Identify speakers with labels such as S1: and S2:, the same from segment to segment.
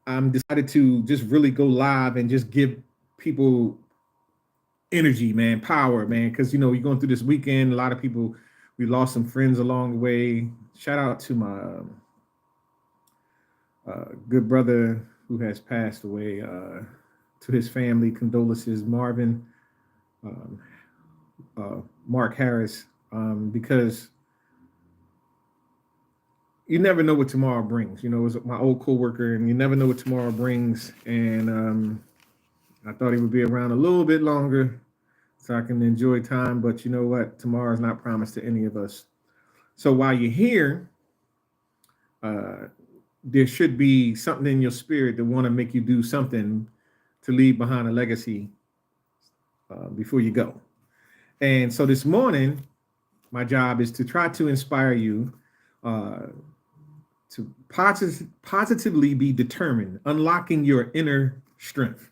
S1: I'm decided to just really go live and just give people energy, man, power, man. Because you're going through this weekend. A lot of people, we lost some friends along the way. Shout out to my good brother who has passed away. To his family, condolences, Marvin, um, Mark Harris, because you never know what tomorrow brings. It was my old coworker, and you never know what tomorrow brings. And I thought he would be around a little bit longer so I can enjoy time. But you know what? Tomorrow is not promised to any of us. So while you're here, uh, there should be something in your spirit that want to make you do something to leave behind a legacy before you go. And so this morning, my job is to try to inspire you uh, to positively be determined, unlocking your inner strength.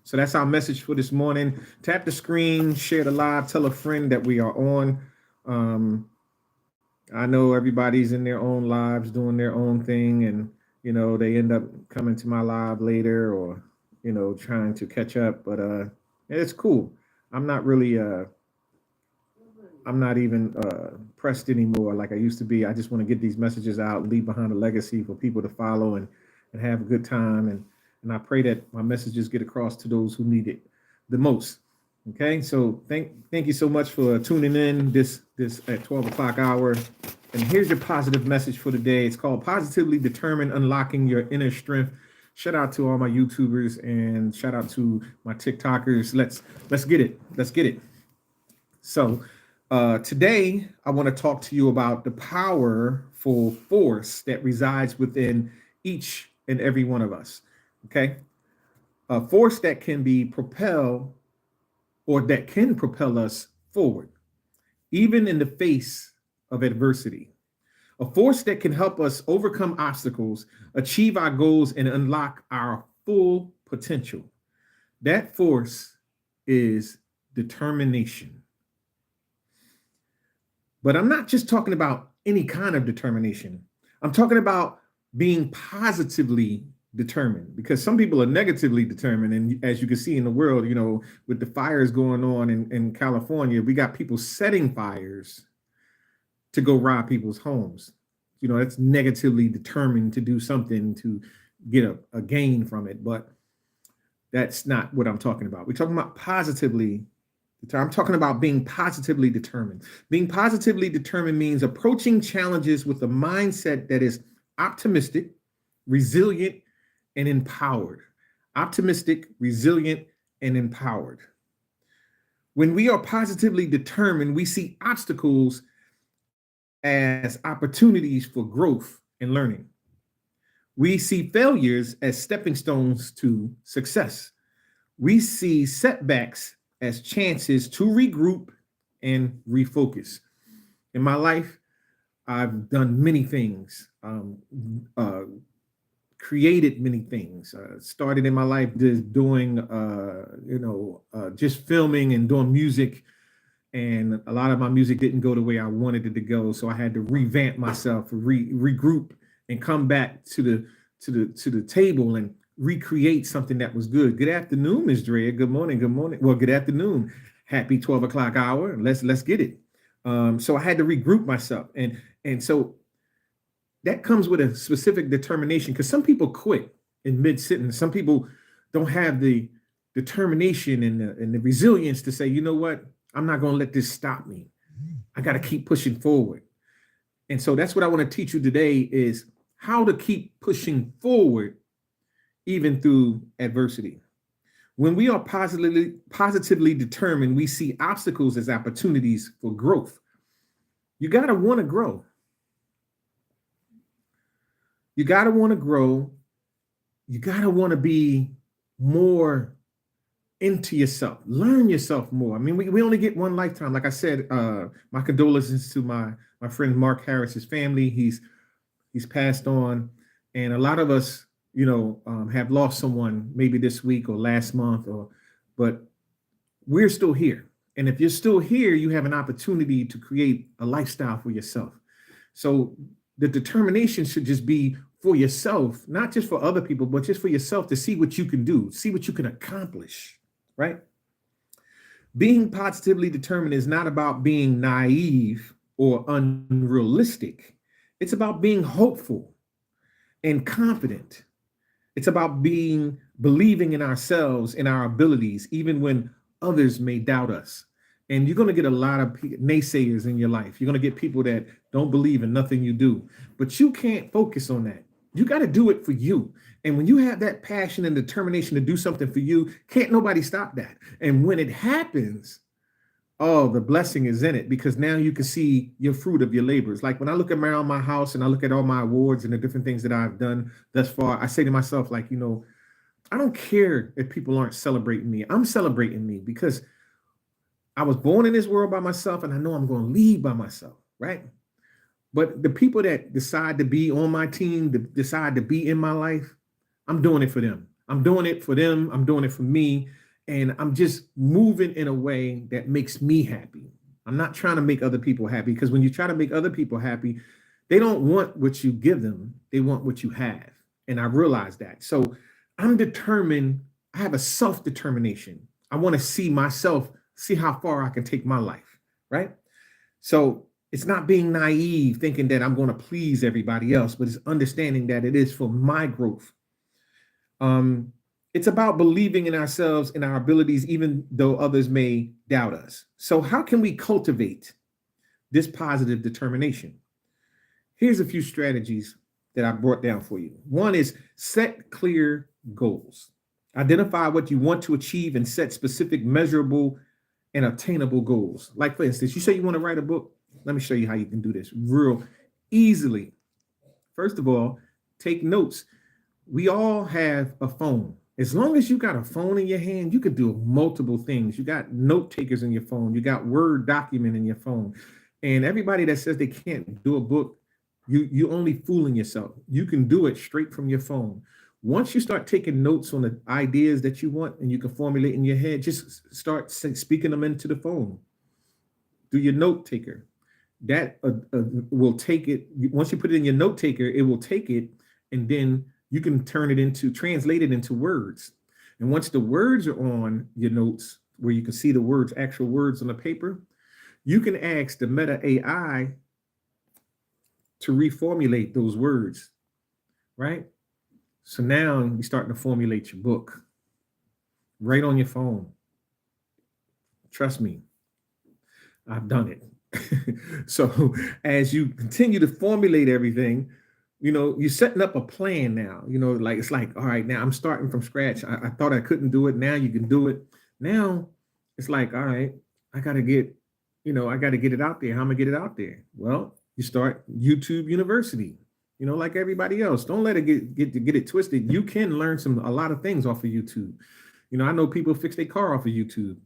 S1: So that's our message for this morning. Tap the screen, share the live, tell a friend that we are on. Um, I know everybody's in their own lives doing their own thing, and they end up coming to my live later, or trying to catch up. But it's cool. I'm not really I'm not even pressed anymore like I used to be. I just want to get these messages out, leave behind a legacy for people to follow and have a good time. And I pray that my messages get across to those who need it the most. Okay, so thank you so much for tuning in this at 12 o'clock hour. And here's your positive message for the day. It's called Positively Determined, Unlocking Your Inner Strength. Shout out to all my YouTubers and shout out to my TikTokers. Let's get it. Let's get it. So today I want to talk to you about the powerful force that resides within each and every one of us. Okay, a force that can be propelled or that can propel us forward, even in the face of adversity. A force that can help us overcome obstacles, achieve our goals, and unlock our full potential. That force is determination. But I'm not just talking about any kind of determination. I'm talking about being positively determined, because some people are negatively determined. And as you can see in the world, with the fires going on in California, we got people setting fires to go rob people's homes. That's negatively determined to do something to get a gain from it. But that's not what I'm talking about. We're talking about positively. I'm talking about being positively determined. Being positively determined means approaching challenges with a mindset that is optimistic, resilient, and empowered. Optimistic, resilient, and empowered. When we are positively determined, we see obstacles as opportunities for growth and learning. We see failures as stepping stones to success. We see setbacks as chances to regroup and refocus. In my life, I've done many things, created many things. Started in my life just doing, just filming and doing music. And a lot of my music didn't go the way I wanted it to go, so I had to revamp myself, regroup, and come back to the table and recreate something that was good. Good afternoon, Ms. Drea. Good morning. Good morning. Well, good afternoon. Happy 12 o'clock hour. Let's get it. So I had to regroup myself, and so that comes with a specific determination, because some people quit in mid sentence. Some people don't have the determination and the resilience to say, you know what, I'm not going to let this stop me. I got to keep pushing forward. And so that's what I want to teach you today, is how to keep pushing forward even through adversity. When we are positively determined, we see obstacles as opportunities for growth. You got to want to grow. You got to want to grow. You got to want to be more into yourself, learn yourself more. I mean, we only get one lifetime. Like I said, my condolences to my friend Mark Harris's family. He's passed on, and a lot of us, have lost someone maybe this week or last month, but we're still here. And if you're still here, you have an opportunity to create a lifestyle for yourself. So the determination should just be for yourself, not just for other people, but just for yourself to see what you can do, see what you can accomplish, right? Being positively determined is not about being naive or unrealistic. It's about being hopeful and confident. It's about believing in ourselves and our abilities, even when others may doubt us. And you're going to get a lot of naysayers in your life. You're going to get people that don't believe in nothing you do, but you can't focus on that. You got to do it for you. And when you have that passion and determination to do something for you, can't nobody stop that. And when it happens, oh, the blessing is in it, because now you can see your fruit of your labors. Like when I look around my house and I look at all my awards and the different things that I've done thus far, I say to myself, like, I don't care if people aren't celebrating me. I'm celebrating me because I was born in this world by myself, and I know I'm going to leave by myself, right? But the people that decide to be on my team, decide to be in my life, I'm doing it for them. I'm doing it for them. I'm doing it for me. And I'm just moving in a way that makes me happy. I'm not trying to make other people happy, because when you try to make other people happy, they don't want what you give them. They want what you have. And I realize that. So I'm determined. I have a self-determination. I want to see myself, see how far I can take my life, right? So it's not being naive, thinking that I'm going to please everybody else, but it's understanding that it is for my growth. It's about believing in ourselves and our abilities, even though others may doubt us. So how can we cultivate this positive determination? Here's a few strategies that I brought down for you. One is set clear goals. Identify what you want to achieve and set specific, measurable, and attainable goals. Like, for instance, you say you want to write a book. Let me show you how you can do this real easily. First of all, take notes. We all have a phone. As long as you got a phone in your hand, you could do multiple things. You got note takers in your phone. You got Word document in your phone. And everybody that says they can't do a book, you only fooling yourself. You can do it straight from your phone. Once you start taking notes on the ideas that you want and you can formulate in your head, just start speaking them into the phone. Do your note taker. That will take it. Once you put it in your note taker, it will take it, and then you can translate it into words. And once the words are on your notes, where you can see the words, actual words on the paper, you can ask the Meta AI to reformulate those words, right? So now you're starting to formulate your book right on your phone. Trust me, I've done it. So as you continue to formulate everything, you're setting up a plan now. Like it's like, all right, now I'm starting from scratch. I thought I couldn't do it. Now you can do it. Now it's like, all right, I got to get it out there. How am I get it out there? Well, you start YouTube University. Like everybody else. Don't let it get it twisted. You can learn a lot of things off of YouTube. I know people fix their car off of YouTube.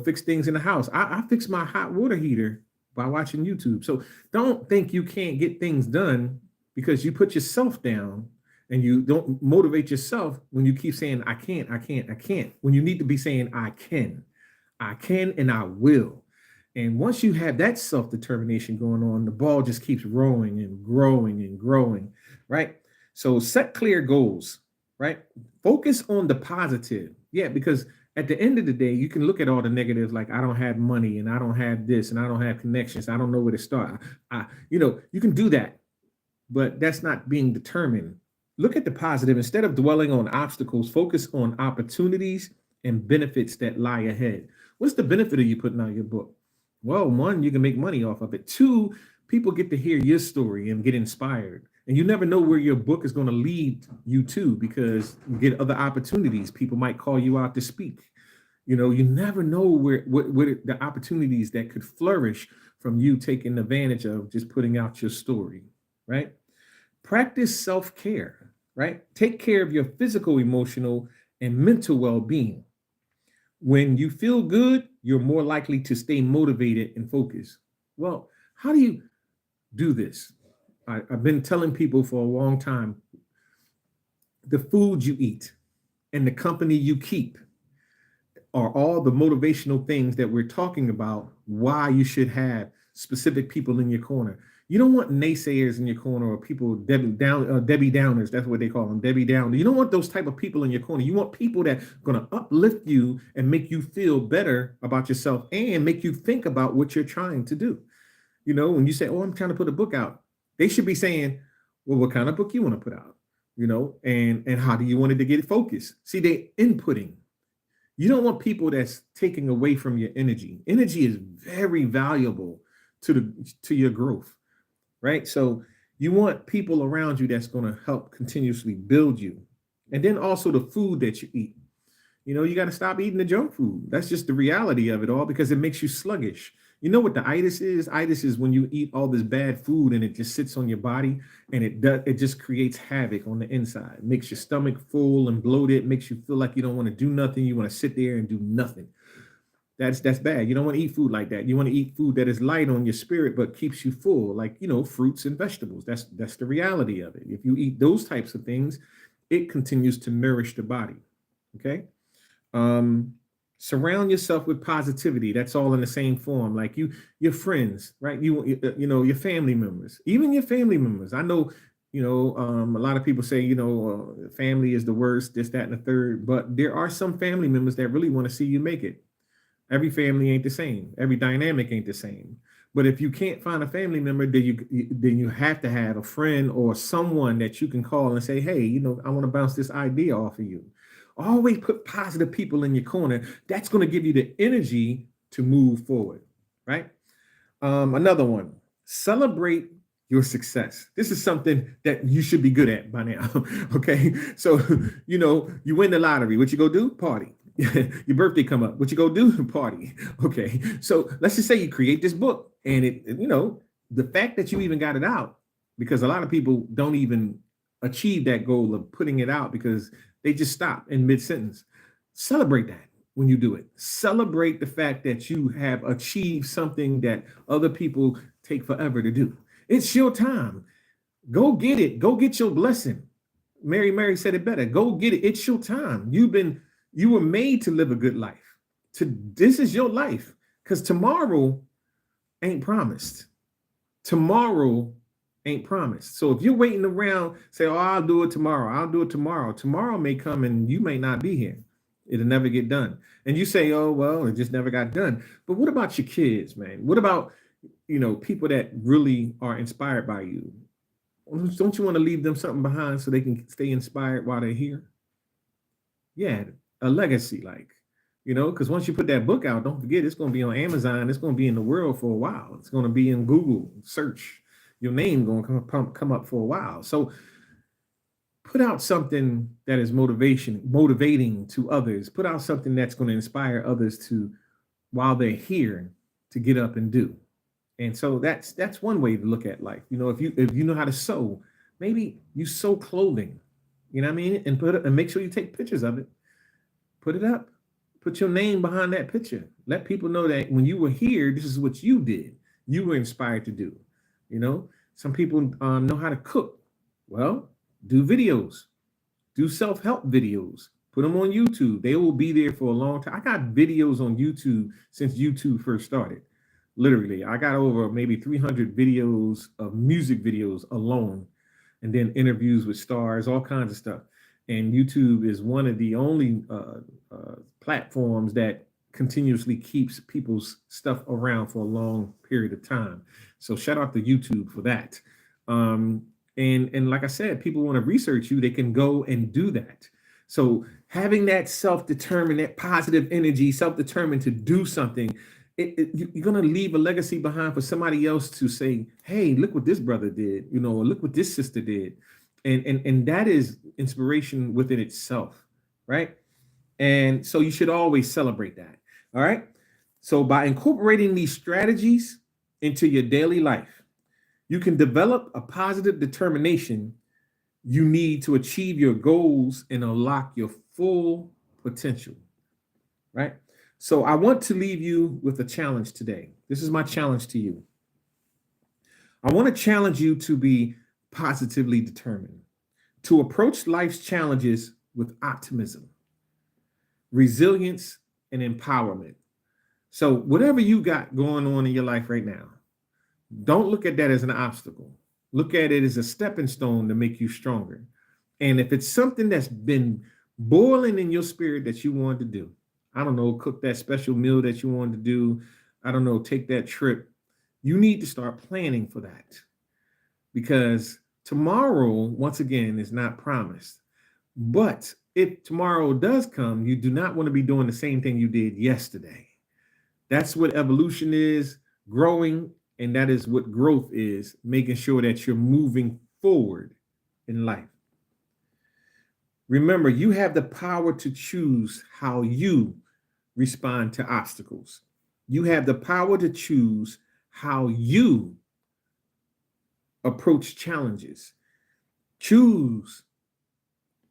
S1: Fix things in the house. I fix my hot water heater by watching YouTube. So don't think you can't get things done because you put yourself down and you don't motivate yourself when you keep saying, I can't, when you need to be saying, I can, and I will. And once you have that self-determination going on, the ball just keeps growing and growing and growing, right? So set clear goals, right? Focus on the positive. Yeah, because at the end of the day, you can look at all the negatives, like I don't have money and I don't have this and I don't have connections. I don't know where to start. You can do that, but that's not being determined. Look at the positive. Instead of dwelling on obstacles, focus on opportunities and benefits that lie ahead. What's the benefit of you putting out your book? Well, one, you can make money off of it. Two, people get to hear your story and get inspired. And you never know where your book is going to lead you to, because you get other opportunities. People might call you out to speak. You never know what the opportunities that could flourish from you taking advantage of just putting out your story, right? Practice self-care, right? Take care of your physical, emotional, and mental well-being. When you feel good, you're more likely to stay motivated and focused. Well, how do you do this? I've been telling people for a long time, the food you eat and the company you keep are all the motivational things that we're talking about, why you should have specific people in your corner. You don't want naysayers in your corner or people Debbie Downers. That's what they call them, Debbie Downers. You don't want those type of people in your corner. You want people that are going to uplift you and make you feel better about yourself and make you think about what you're trying to do. You know, when you say, "Oh, I'm trying to put a book out," they should be saying, "Well, what kind of book you want to put out?" You know, and how do you want it to get focused? See, they inputting. You don't want people that's taking away from your energy. Energy is very valuable to your growth, right? So you want people around you that's going to help continuously build you. And then also the food that you eat. You know, you got to stop eating the junk food. That's just the reality of it all because it makes you sluggish. You know what the itis is? Itis is when you eat all this bad food and it just sits on your body and it just creates havoc on the inside. It makes your stomach full and bloated, makes you feel like you don't want to do nothing. You want to sit there and do nothing. That's bad. You don't want to eat food like that. You want to eat food that is light on your spirit but keeps you full, like, you know, fruits and vegetables. That's the reality of it. If you eat those types of things, it continues to nourish the body. Okay. Surround yourself with positivity. That's all in the same form. Like your friends, right? You know, your family members, even your family members. I know, you know, a lot of people say, you know, family is the worst, this, that, and the third, but there are some family members that really want to see you make it. Every family ain't the same. Every dynamic ain't the same. But if you can't find a family member, then you have to have a friend or someone that you can call and say, "Hey, you know, I want to bounce this idea off of you." Always put positive people in your corner. That's going to give you the energy to move forward, right? Another one, celebrate your success. This is something that you should be good at by now, okay? So, you know, you win the lottery. What you go do? Party. Your birthday come up. What you go do? Party. Okay. So let's just say you create this book and you know, the fact that you even got it out, because a lot of people don't even achieve that goal of putting it out because they just stop in mid-sentence. Celebrate that when you do it. Celebrate the fact that you have achieved something that other people take forever to do. It's your time. Go get it. Go get your blessing. Mary said it better. Go get it. It's your time. You were made to live a good life. This is your life, because tomorrow ain't promised. Tomorrow ain't promised. So if you're waiting around, say, "Oh, I'll do it tomorrow. I'll do it tomorrow." Tomorrow may come and you may not be here. It'll never get done. And you say, "Oh, well, it just never got done." But what about your kids, man? What about, you know, people that really are inspired by you? Don't you want to leave them something behind so they can stay inspired while they're here? Yeah, a legacy, like, you know, because once you put that book out, don't forget it's going to be on Amazon. It's going to be in the world for a while. It's going to be in Google search. Your name going to come up for a while. So put out something that is motivating to others. Put out something that's going to inspire others to, while they're here, to get up and do. And so that's one way to look at life. You know, if you know how to sew, maybe you sew clothing. You know what I mean? And make sure you take pictures of it. Put it up. Put your name behind that picture. Let people know that when you were here, this is what you did. You were inspired to do. You know, some people know how to cook. Well, do videos. Do self-help videos. Put them on YouTube. They will be there for a long time. I got videos on YouTube since YouTube first started. Literally, I got over maybe 300 videos of music videos alone, and then interviews with stars, all kinds of stuff. And YouTube is one of the only platforms that continuously keeps people's stuff around for a long period of time. So shout out to YouTube for that. And like I said, people want to research you, they can go and do that. So having that self-determined, that positive energy, self-determined to do something, you're going to leave a legacy behind for somebody else to say, "Hey, look what this brother did, you know, or look what this sister did." And that is inspiration within itself, right? And so you should always celebrate that. All right. So by incorporating these strategies into your daily life, you can develop a positive determination you need to achieve your goals and unlock your full potential, right? So I want to leave you with a challenge today. This is my challenge to you. I want to challenge you to be positively determined, to approach life's challenges with optimism, resilience, and empowerment. So whatever you got going on in your life right now, Don't look at that as an obstacle. Look at it as a stepping stone to make you stronger. And if it's something that's been boiling in your spirit that you want to do, I don't know, cook that special meal that you wanted to do, I don't know, take that trip, you need to start planning for that, because tomorrow, once again, is not promised. But if tomorrow does come, you do not want to be doing the same thing you did yesterday. That's what evolution is, growing, and that is what growth is, making sure that you're moving forward in life. Remember, you have the power to choose how you respond to obstacles. You have the power to choose how you approach challenges. Choose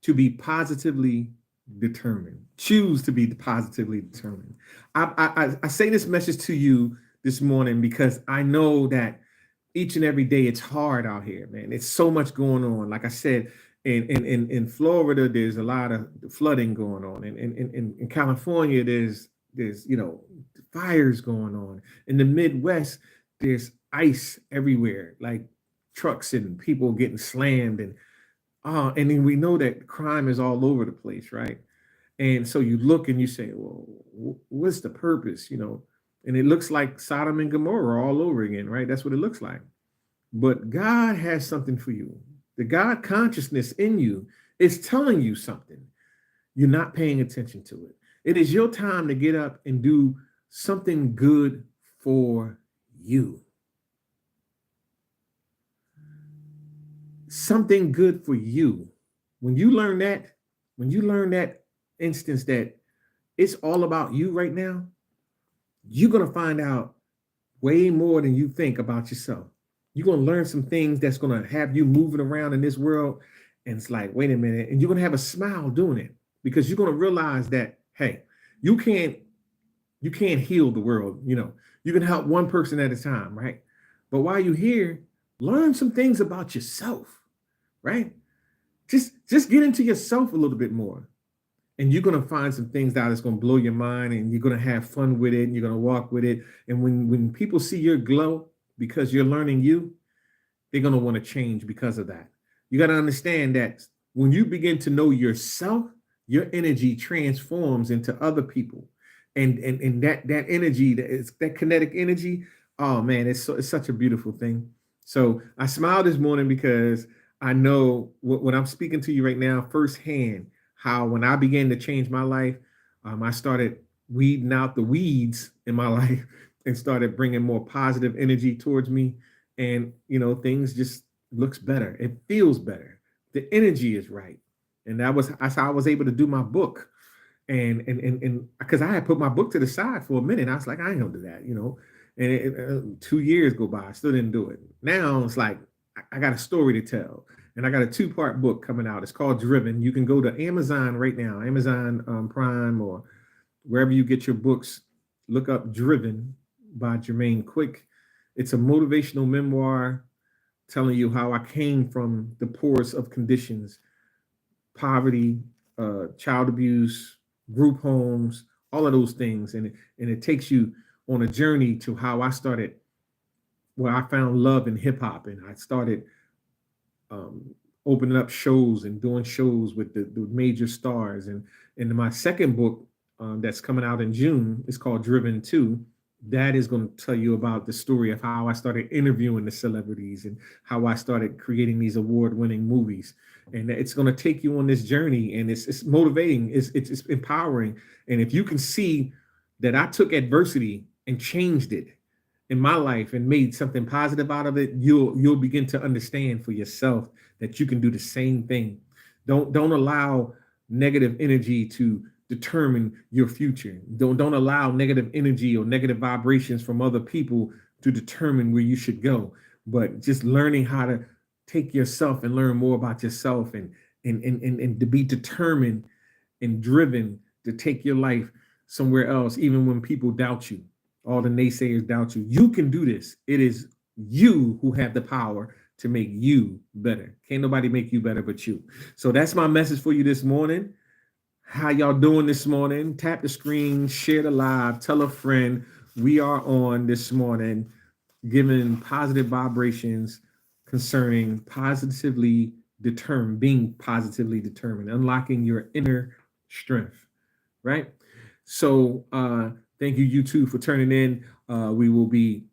S1: to be positively determined. Choose to be positively determined. I say this message to you this morning because I know that each and every day it's hard out here, man. It's so much going on. Like I said, in Florida, there's a lot of flooding going on. In California, there's fires going on. In the Midwest, there's ice everywhere, like trucks and people getting slammed, and then we know that crime is all over the place, right? And so you look and you say, well, what's the purpose, And it looks like Sodom and Gomorrah all over again, right? That's what it looks like. But God has something for you. The God consciousness in you is telling you something. You're not paying attention to it. It is your time to get up and do something good for you. Something good for you. When you learn that instance that it's all about you right now, you're going to find out way more than you think about yourself. You're going to learn some things that's going to have you moving around in this world. And it's like, wait a minute. And you're going to have a smile doing it, because you're going to realize that, hey, you can't heal the world. You can help one person at a time, right? But while you're here, learn some things about yourself, right? Just get into yourself a little bit more. And you're going to find some things out that's going to blow your mind, and you're going to have fun with it, and you're going to walk with it. And when people see your glow because you're learning you, they're going to want to change because of that. You got to understand that when you begin to know yourself, your energy transforms into other people. And that energy, that kinetic energy, oh man, it's such a beautiful thing. So I smiled this morning because I know when I'm speaking to you right now firsthand, how when I began to change my life, I started weeding out the weeds in my life and started bringing more positive energy towards me. And, things just looks better. It feels better. The energy is right. And that's how I was able to do my book. And because I had put my book to the side for a minute. I was like, I ain't gonna do that, and 2 years go by, I still didn't do it. Now it's like, I got a story to tell. And I got a 2-part book coming out. It's called Driven. You can go to Amazon right now, Amazon Prime, or wherever you get your books. Look up Driven by Jermaine Quick. It's a motivational memoir telling you how I came from the poorest of conditions, poverty, child abuse, group homes, all of those things. And it takes you on a journey to how I started, where I found love in hip hop, and I started opening up shows and doing shows with the major stars. And in my second book that's coming out in June, it's called Driven 2. That is going to tell you about the story of how I started interviewing the celebrities and how I started creating these award-winning movies. And it's going to take you on this journey, and it's motivating, it's empowering. And if you can see that I took adversity and changed it in my life and made something positive out of it, you'll begin to understand for yourself that you can do the same thing. Don't allow negative energy to determine your future. Don't allow negative energy or negative vibrations from other people to determine where you should go. But just learning how to take yourself and learn more about yourself, and to be determined and driven to take your life somewhere else, even when people doubt you. All the naysayers doubt you. You can do this. It is you who have the power to make you better. Can't nobody make you better but you. So that's my message for you this morning. How y'all doing this morning? Tap the screen, share the live, tell a friend. We are on this morning. giving positive vibrations concerning being positively determined, unlocking your inner strength, right? So thank you, you two, for turning in. We will be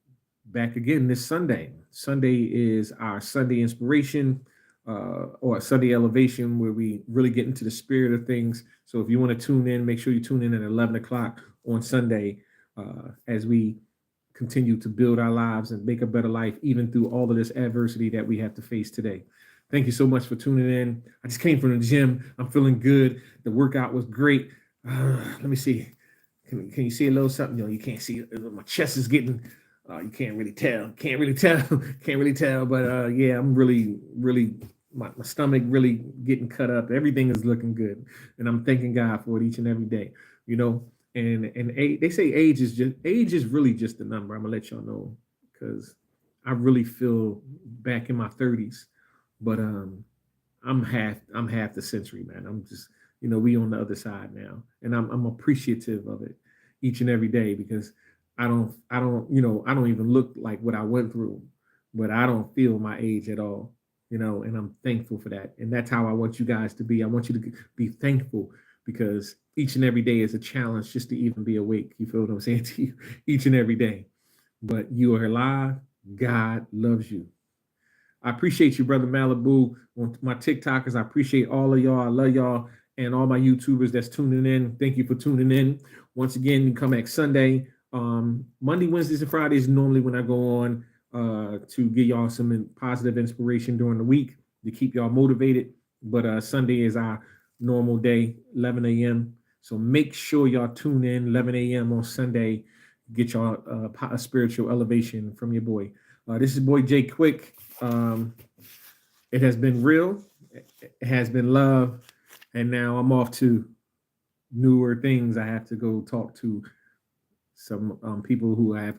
S1: back again this Sunday. Sunday is our Sunday inspiration or Sunday elevation, where we really get into the spirit of things. So if you want to tune in, make sure you tune in at 11 o'clock on Sunday as we continue to build our lives and make a better life, even through all of this adversity that we have to face today. Thank you so much for tuning in. I just came from the gym. I'm feeling good. The workout was great. Let me see. Can you see a little something? You can't see. My chest is getting. You can't really tell. Can't really tell. But yeah, I'm really. My stomach really getting cut up. Everything is looking good, and I'm thanking God for it each and every day. And they say age is really just a number. I'm gonna let y'all know, because I really feel back in my 30s, but I'm half the century, man. I'm just, we on the other side now, and I'm appreciative of it each and every day, because I don't I don't even look like what I went through, but I don't feel my age at all, and I'm thankful for that. And that's how I want you guys to be. I want you to be thankful, because each and every day is a challenge just to even be awake. You feel what I'm saying to you? Each and every day. But you are alive. God loves you. I appreciate you, Brother Malibu, on my TikTokers. I appreciate all of y'all. I love y'all. And all my YouTubers that's tuning in. Thank you for tuning in. Once again, you come back Sunday. Monday, Wednesdays, and Fridays normally when I go on to give y'all some positive inspiration during the week to keep y'all motivated. But Sunday is our normal day, 11 a.m. So make sure y'all tune in 11 a.m. on Sunday. Get y'all a spiritual elevation from your boy. This is boy Jay Quick. It has been real. It has been love. And now I'm off to newer things. I have to go talk to some people who have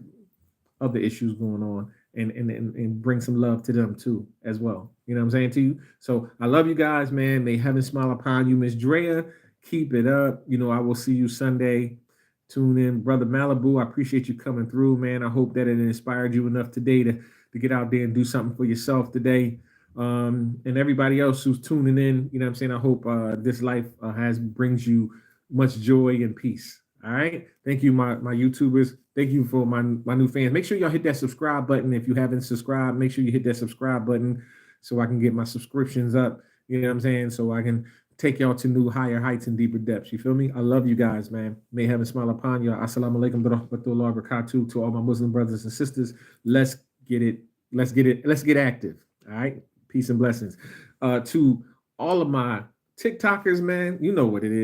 S1: other issues going on, and bring some love to them too as well. You know what I'm saying to you? So I love you guys, man. May heaven smile upon you. Miss Drea, keep it up. I will see you Sunday. Tune in. Brother Malibu, I appreciate you coming through, man. I hope that it inspired you enough today to get out there and do something for yourself today. And everybody else who's tuning in, you know what I'm saying? I hope this life brings you much joy and peace. All right. Thank you, my YouTubers. Thank you for my new fans. Make sure y'all hit that subscribe button. If you haven't subscribed, make sure you hit that subscribe button so I can get my subscriptions up. You know what I'm saying? So I can take y'all to new higher heights and deeper depths. You feel me? I love you guys, man. May heaven smile upon you. Assalamu alaikum warahmatullahi wabarakatuh to all my Muslim brothers and sisters. Let's get it. Let's get active. All right. Peace and blessings. To all of my TikTokers, man, you know what it is.